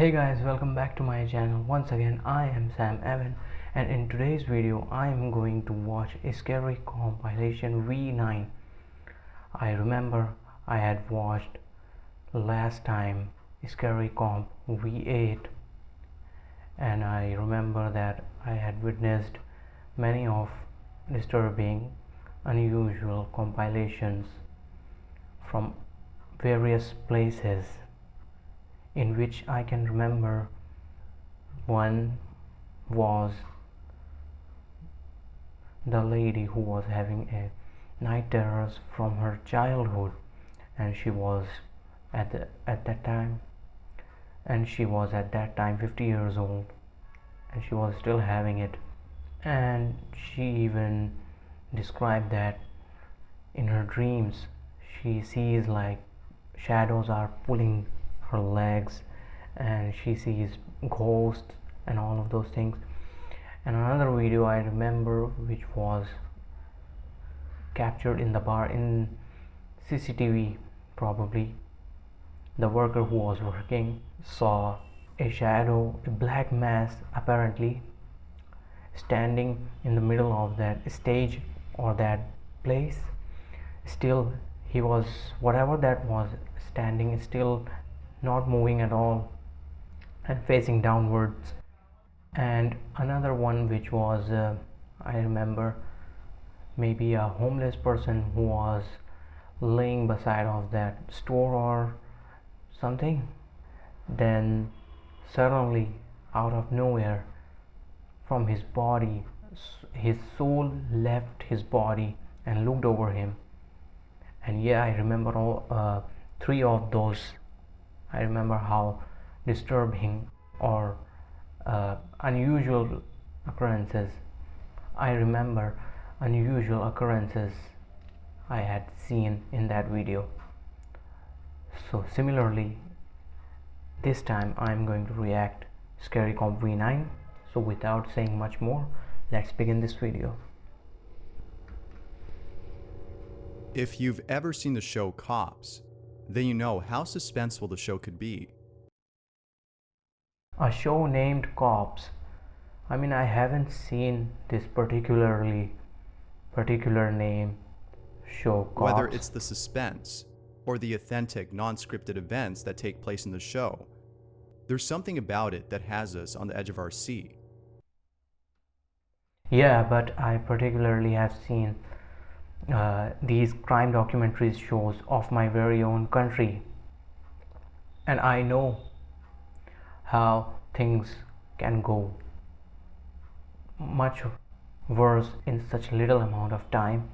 Hey guys, welcome back to my channel. Once again, I am Sam Evan, and in today's video I am going to watch a scary compilation V9. I remember I had watched last time scary comp V8, and I remember that I had witnessed many of disturbing, unusual compilations from various places, in which I can remember one was the lady who was having a night terrors from her childhood, and she was at that time 50 years old, and she was still having it. And she even described that in her dreams she sees like shadows are pulling her legs, and she sees ghosts and all of those things. And another video I remember, which was captured in the bar in CCTV, probably the worker who was working saw a shadow, a black mass apparently, standing in the middle of that stage or that place. Still, he was, whatever that was, standing still, not moving at all and facing downwards. And another one which was I remember maybe a homeless person who was laying beside of that store or something. Then suddenly, out of nowhere, from his body, his soul left his body and looked over him. And yeah, I remember all three of those. I remember how disturbing or unusual occurrences. I remember unusual occurrences I had seen in that video. So similarly, this time I'm going to react scary Comp.V9. So without saying much more, let's begin this video. If you've ever seen the show Cops, then you know how suspenseful the show could be. A show named Cops. I mean, I haven't seen this particular name show, Cops. Whether it's the suspense or the authentic, non-scripted events that take place in the show, there's something about it that has us on the edge of our seat. Yeah, but I particularly have seen these crime documentaries shows of my very own country, and I know how things can go much worse in such little amount of time.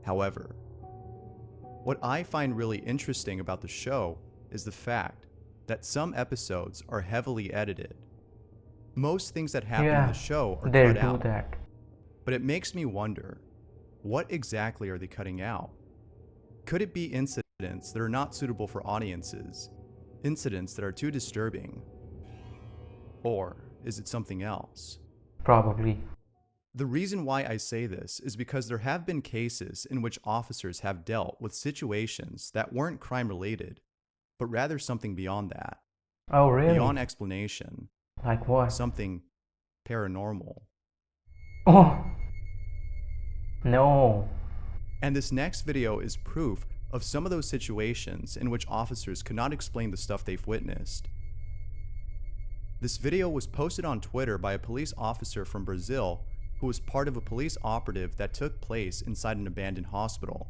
However, what I find really interesting about the show is the fact that some episodes are heavily edited. Most things that happen in the show are cut out. That. But it makes me wonder, what exactly are they cutting out? Could it be incidents that are not suitable for audiences? Incidents that are too disturbing? Or is it something else? Probably. The reason why I say this is because there have been cases in which officers have dealt with situations that weren't crime related, but rather something beyond that. Oh, really? Beyond explanation. Like what? Something paranormal. Oh, no. And this next video is proof of some of those situations in which officers could not explain the stuff they've witnessed. This video was posted on Twitter by a police officer from Brazil who was part of a police operative that took place inside an abandoned hospital.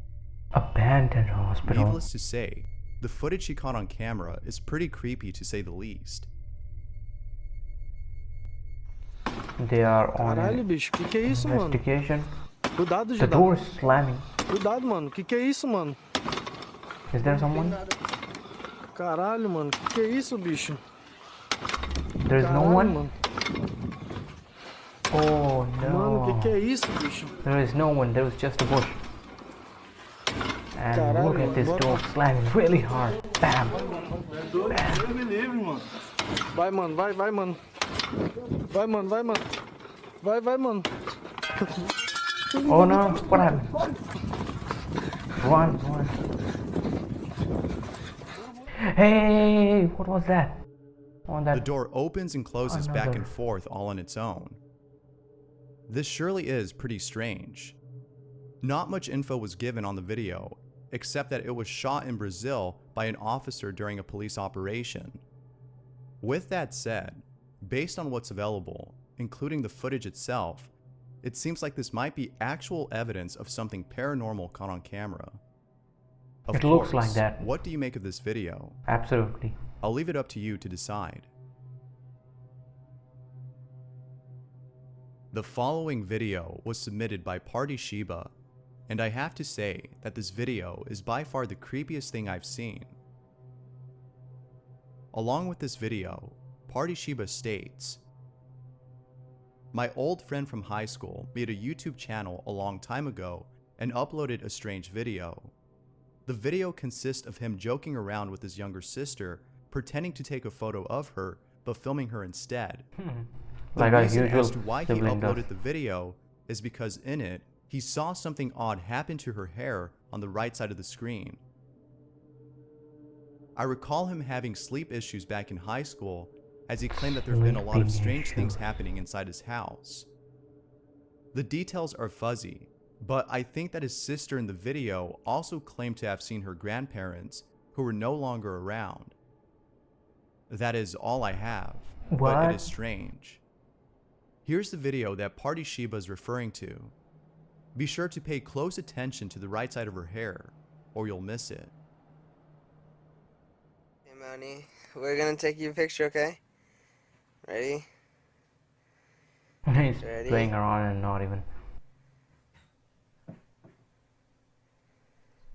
Abandoned hospital? Needless to say, the footage he caught on camera is pretty creepy to say the least. They are on Caralho, bicho, que é isso, mano? investigation. Cuidado, The Gidão. door is slamming. Cuidado, mano. Que é isso, mano? Is there someone? Caralho, mano. Que é isso, bicho? There is no Caralho, one? mano. Oh no. Mano, que é isso, bicho? There is no one, there was just a bush. And Caralho, look at this mano, door slamming really hard. Bam! Deus me livre, mano. Vai, mano. Vai, mano. Vai, mano. Vai, mano. Oh no, what happened? Run. Hey, what was that? On that. The door opens and closes back Another. and forth all on its own. This surely is pretty strange. Not much info was given on the video, except that it was shot in Brazil by an officer during a police operation. With that said, based on what's available, including the footage itself, it seems like this might be actual evidence of something paranormal caught on camera. Of It looks course, like that. what do you make of this video? Absolutely. I'll leave it up to you to decide. The following video was submitted by Party Shiba, and I have to say that this video is by far the creepiest thing I've seen. Along with this video, Party Shiba states, "My old friend from high school made a YouTube channel a long time ago and uploaded a strange video. The video consists of him joking around with his younger sister, pretending to take a photo of her, but filming her instead. The Like a reason usual as to why he sibling does. uploaded the video is because in it, he saw something odd happen to her hair on the right side of the screen. I recall him having sleep issues back in high school, as he claimed that there have been a lot of Sleeping strange things issues. happening inside his house. The details are fuzzy, but I think that his sister in the video also claimed to have seen her grandparents, who were no longer around. That is all I have, but What? it is strange. Here's the video that Party Shiba is referring to. Be sure to pay close attention to the right side of her hair, or you'll miss it." Hey, Mountie, we're gonna take you a picture, okay? Ready? He's Ready? playing around and not even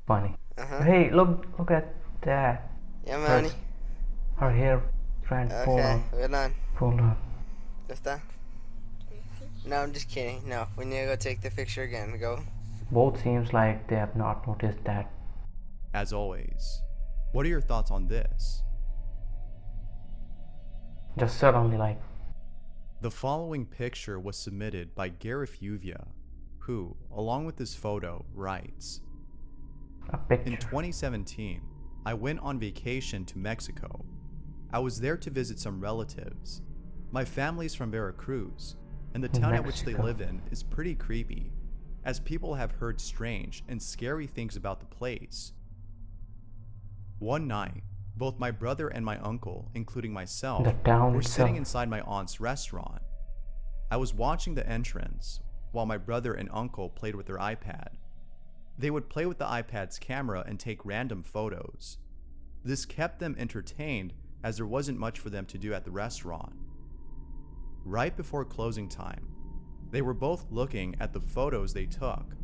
funny. Hey, look at that. Yeah, Mountie. Her hair strand Okay, we're done. pulled up. Just that? No, I'm just kidding. No, we need to go take the picture again. Go. Both seems like they have not noticed that. As always, what are your thoughts on this? Just suddenly, like, The following picture was submitted by Gareth Uvia, who, along with this photo, writes, a picture. "In 2017, I went on vacation to Mexico. I was there to visit some relatives. My family's from Veracruz, and the town at which they Mexico. live in is pretty creepy, as people have heard strange and scary things about the place. One night, both my brother and my uncle, including myself, The town were sitting itself. inside my aunt's restaurant. I was watching the entrance while my brother and uncle played with their iPad. They would play with the iPad's camera and take random photos. This kept them entertained as there wasn't much for them to do at the restaurant. Right before closing time, they were both looking at the photos they took.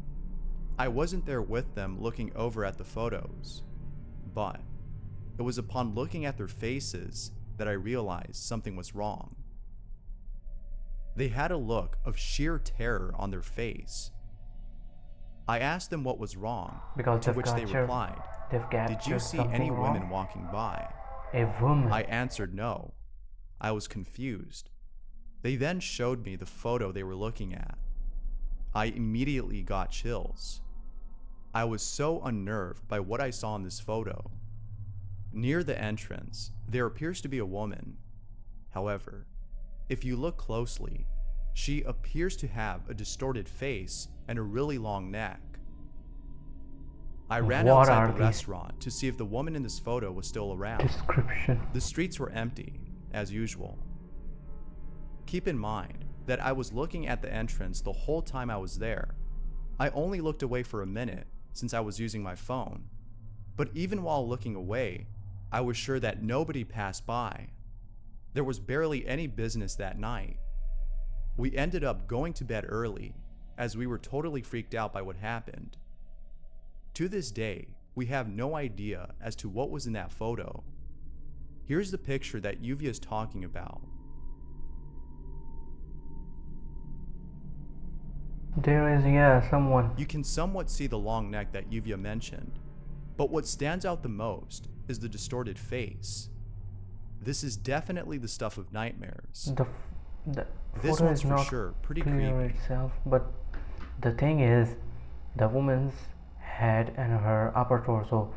I wasn't there with them looking over at the photos, but it was upon looking at their faces that I realized something was wrong. They had a look of sheer terror on their face. I asked them what was wrong, Because to they've which they captured- replied, They've "Did you captured see something any wrong. women walking by?" A woman. I answered no. I was confused. They then showed me the photo they were looking at. I immediately got chills. I was so unnerved by what I saw in this photo. Near the entrance, there appears to be a woman. However, if you look closely, she appears to have a distorted face and a really long neck. I ran What outside are the these- restaurant to see if the woman in this photo was still around. Description. The streets were empty, as usual. Keep in mind that I was looking at the entrance the whole time I was there. I only looked away for a minute since I was using my phone. But even while looking away, I was sure that nobody passed by. There was barely any business that night. We ended up going to bed early, as we were totally freaked out by what happened. To this day, we have no idea as to what was in that photo. Here's the picture that Uvia is talking about. There is, yeah, someone. You can somewhat see the long neck that Uvia mentioned, but what stands out the most is the distorted face. This is definitely the stuff of nightmares. The This photo one's is for not sure pretty clear creepy. itself, but the thing is, the woman's head and her upper torso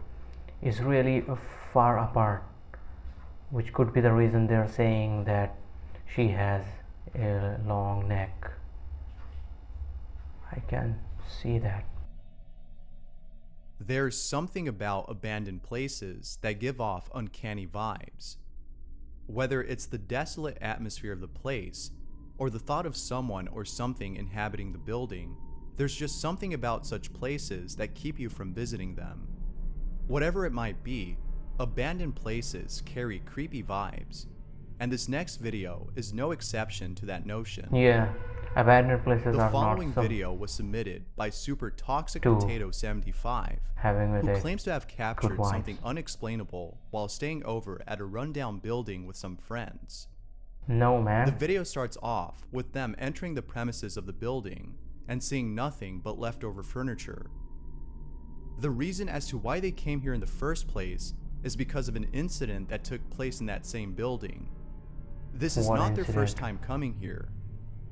is really far apart. which could be the reason they're saying that she has a long neck. I can see that. There's something about abandoned places that give off uncanny vibes. Whether it's the desolate atmosphere of the place, or the thought of someone or something inhabiting the building, there's just something about such places that keep you from visiting them. Whatever it might be, abandoned places carry creepy vibes, and this next video is no exception to that notion. Yeah, abandoned places The are following not so video was submitted by Super Toxic to Potato 75, having with who it. claims to have captured vibes. something unexplainable while staying over at a rundown building with some friends. No, The man. video starts off with them entering the premises of the building and seeing nothing but leftover furniture. The reason as to why they came here in the first place is because of an incident that took place in that same building. This is What not their incident? first time coming here.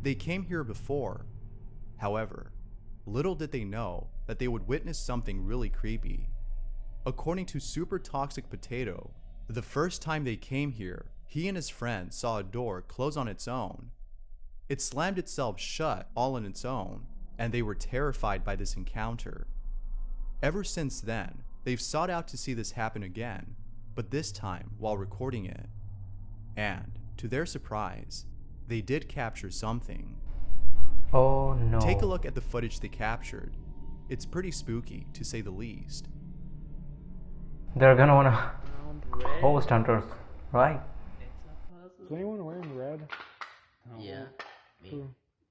They came here before. However, little did they know that they would witness something really creepy. According to Super Toxic Potato, the first time they came here, he and his friend saw a door close on its own. It slammed itself shut all on its own, and they were terrified by this encounter. Ever since then, they've sought out to see this happen again, but this time while recording it. And, to their surprise, they did capture something. Oh no. Take a look at the footage they captured. It's pretty spooky, to say the least. They're gonna wanna ghost hunters, right? Is anyone wearing red? Yeah. Me.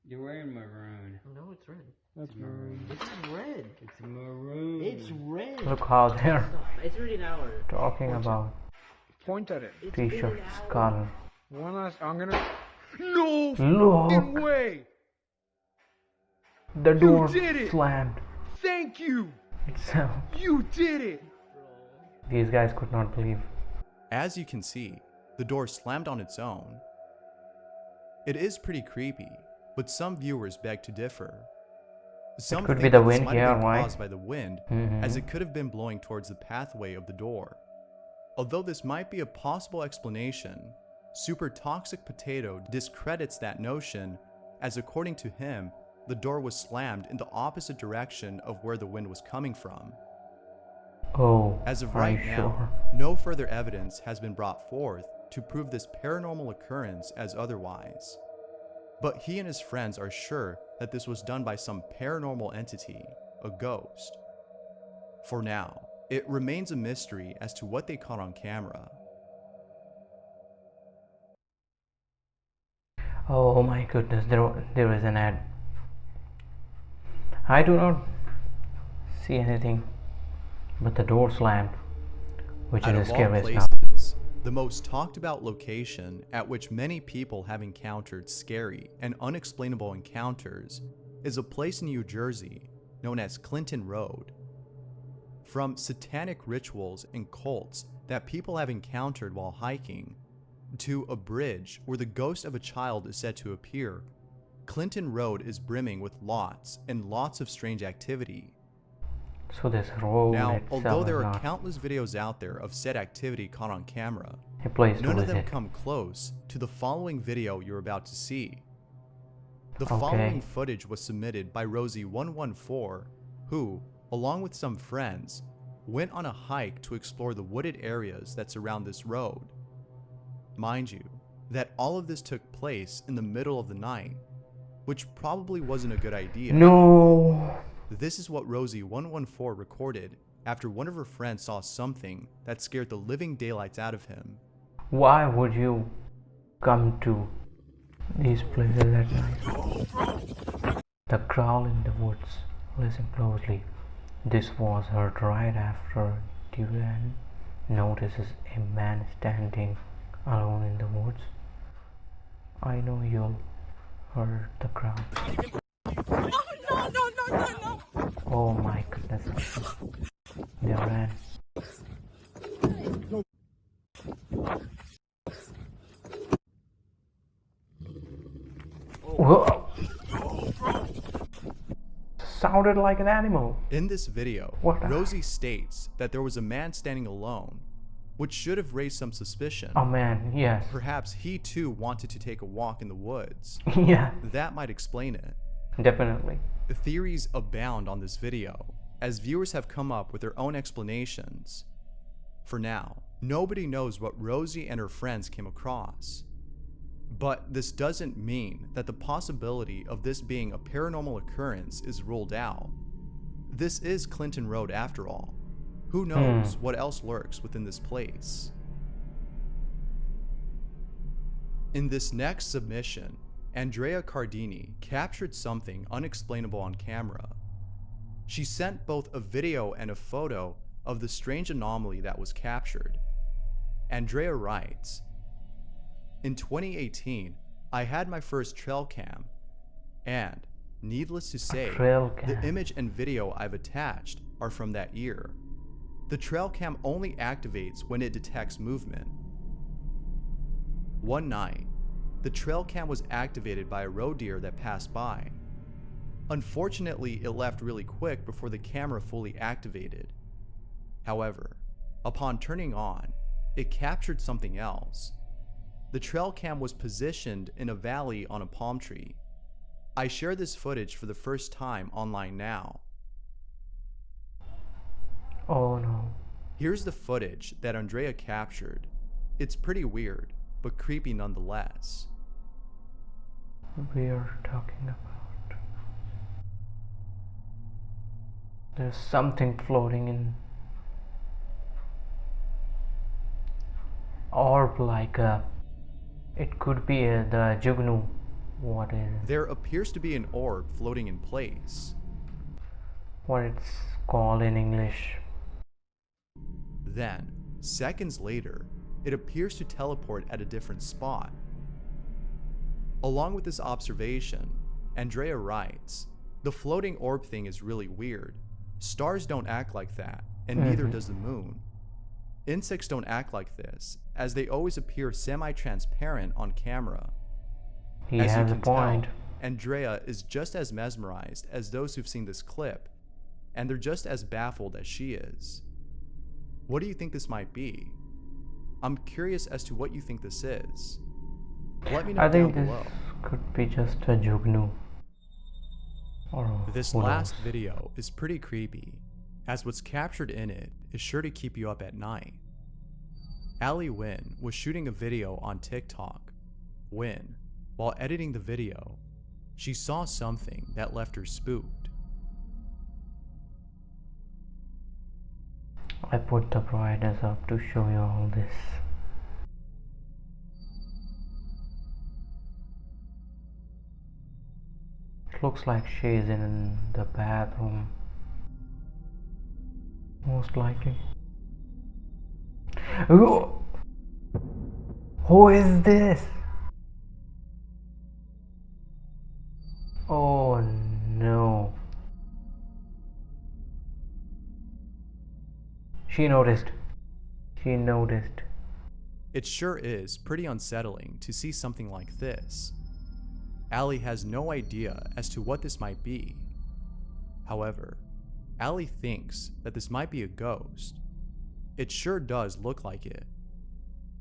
You're wearing maroon. No, it's red. That's maroon. It's red. It's maroon. It's red. Look how they're It's already an hour. talking about Point at it. It's been an t-shirts, hour. color. One last. I'm gonna. No Look, f***ing way! the door did it! slammed Thank you! itself. You did it! These guys could not believe. As you can see, the door slammed on its own. It is pretty creepy, but some viewers beg to differ. Some could be think the this wind might have here, been right? caused by the wind, Mhm. as it could have been blowing towards the pathway of the door. Although this might be a possible explanation, Super Toxic Potato discredits that notion, as according to him, the door was slammed in the opposite direction of where the wind was coming from. Oh, As of are right you now, sure? no further evidence has been brought forth to prove this paranormal occurrence as otherwise. But he and his friends are sure that this was done by some paranormal entity, a ghost. For now, it remains a mystery as to what they caught on camera. Oh my goodness, there is an ad. I do not see anything but the door slammed, which Out is of the all scariest now. places, the most talked about location at which many people have encountered scary and unexplainable encounters is a place in New Jersey known as Clinton Road. From satanic rituals and cults that people have encountered while hiking, to a bridge where the ghost of a child is said to appear, Clinton Road is brimming with lots and lots of strange activity. So this road Now, itself although is there are not countless videos out there of said activity caught on camera, a place to none of them visit. come close to the following video you're about to see. The Okay. following footage was submitted by Rosie114, who, along with some friends, went on a hike to explore the wooded areas that surround this road. Mind you, that all of this took place in the middle of the night, which probably wasn't a good idea. No. This is what Rosie114 recorded after one of her friends saw something that scared the living daylights out of him. Why would you come to these places at night? The growl in the woods. Listen closely. This was heard right after Duran notices a man standing alone in the woods. I know you'll heard the growl. No. Oh my goodness. They ran. Whoa. Sounded like an animal. In this video, What the- Rosie states that there was a man standing alone, which should have raised some suspicion. Oh man, yes. Perhaps he too wanted to take a walk in the woods. Yeah, That might explain it. definitely. Theories abound on this video, as viewers have come up with their own explanations. For now, nobody knows what Rosie and her friends came across. But this doesn't mean that the possibility of this being a paranormal occurrence is ruled out. This is Clinton Road after all. Who knows what else lurks within this place? In this next submission, Andrea Cardini captured something unexplainable on camera. She sent both a video and a photo of the strange anomaly that was captured. Andrea writes, "In 2018, I had my first trail cam, and needless to say, trail cam. the image and video I've attached are from that year. The trail cam only activates when it detects movement. One night, the trail cam was activated by a roe deer that passed by. Unfortunately, it left really quick before the camera fully activated. However, upon turning on, it captured something else. The trail cam was positioned in a valley on a palm tree. I share this footage for the first time online now. Oh no. Here's the footage that Andrea captured. It's pretty weird, but creepy nonetheless." We're talking about. There's something floating in. Orb like a. It could be the Jugnu. What is it? There appears to be an orb floating in place. What it's called in English. Then, seconds later, it appears to teleport at a different spot. Along with this observation, Andrea writes, "The floating orb thing is really weird. Stars don't act like that, and neither does the moon. Insects don't act like this, as they always appear semi-transparent on camera." He As you has a can tell, point. Andrea is just as mesmerized as those who've seen this clip, and they're just as baffled as she is. What do you think this might be? I'm curious as to what you think this is. Let me know I down think this below. could be just a Jugnu. Or This who last knows? video is pretty creepy, as what's captured in it is sure to keep you up at night. Ali Wynn was shooting a video on TikTok when, while editing the video, she saw something that left her spooked. I put the brightness up to show you all this. It looks like she's in the bathroom. Most likely. Who is this? Oh no. She noticed. She noticed. It sure is pretty unsettling to see something like this. Ali has no idea as to what this might be. However, Ali thinks that this might be a ghost. It sure does look like it.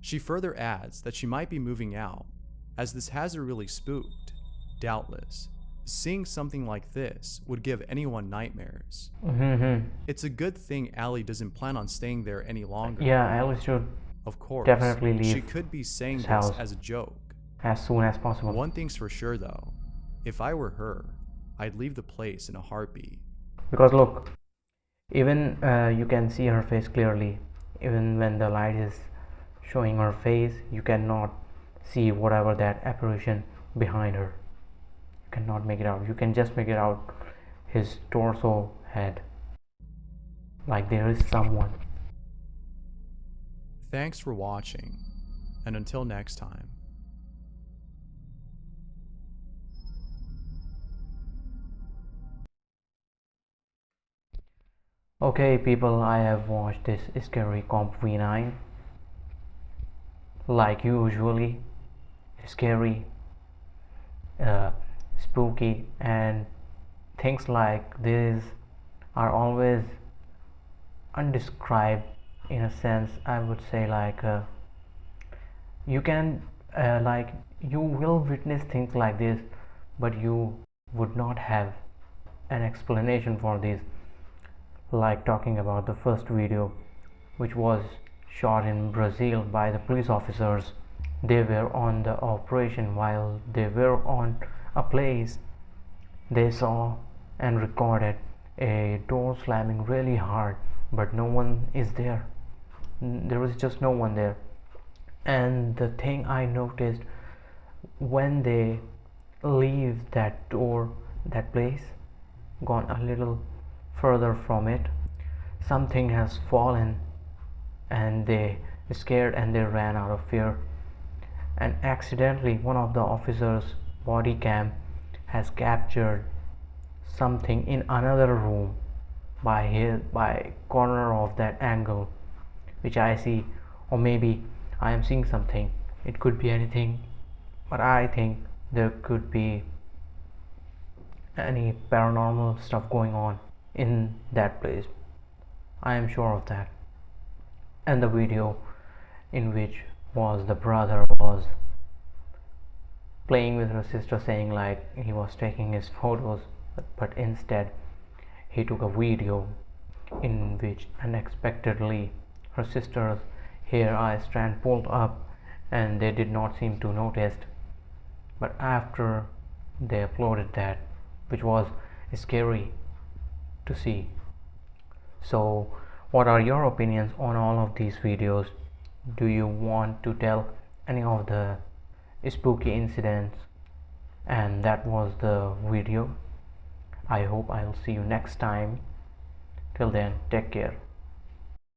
She further adds that she might be moving out, as this has her really spooked. Doubtless, seeing something like this would give anyone nightmares. It's a good thing Ali doesn't plan on staying there any longer. Yeah, Alice should Of course, definitely leave she could be saying this this house as a joke. as soon as possible. One thing's for sure though, if I were her, I'd leave the place in a heartbeat. Because look, even you can see her face clearly. Even when the light is showing her face, you cannot see whatever that apparition behind her. You cannot make it out. You can just make it out his torso, head, like there is someone. Thanks for watching, and until next time. Okay people, I have watched this scary Comp.V9. Like usually, scary, spooky, and things like this are always undescribed in a sense, I would say like you can like you will witness things like this, but you would not have an explanation for this. Like talking about the first video, which was shot in Brazil by the police officers. They were on the operation while they were on a place. They saw and recorded a door slamming really hard, but no one is there. There was just no one there. And the thing I noticed, when they leave that door, that place, gone a little further from it, something has fallen, and they scared and they ran out of fear. And accidentally one of the officers' body cam has captured something in another room by corner of that angle, which I see, or maybe I am seeing something. It could be anything, but I think there could be any paranormal stuff going on in that place. I am sure of that. And the video in which was the brother was playing with her sister, saying like he was taking his photos, but instead he took a video in which unexpectedly her sister's hair eye strand pulled up, and they did not seem to notice. But after they uploaded that, which was scary to see. So what are your opinions on all of these videos? Do you want to tell any of the spooky incidents? And that was the video. I hope I'll see you next time. Till then, take care.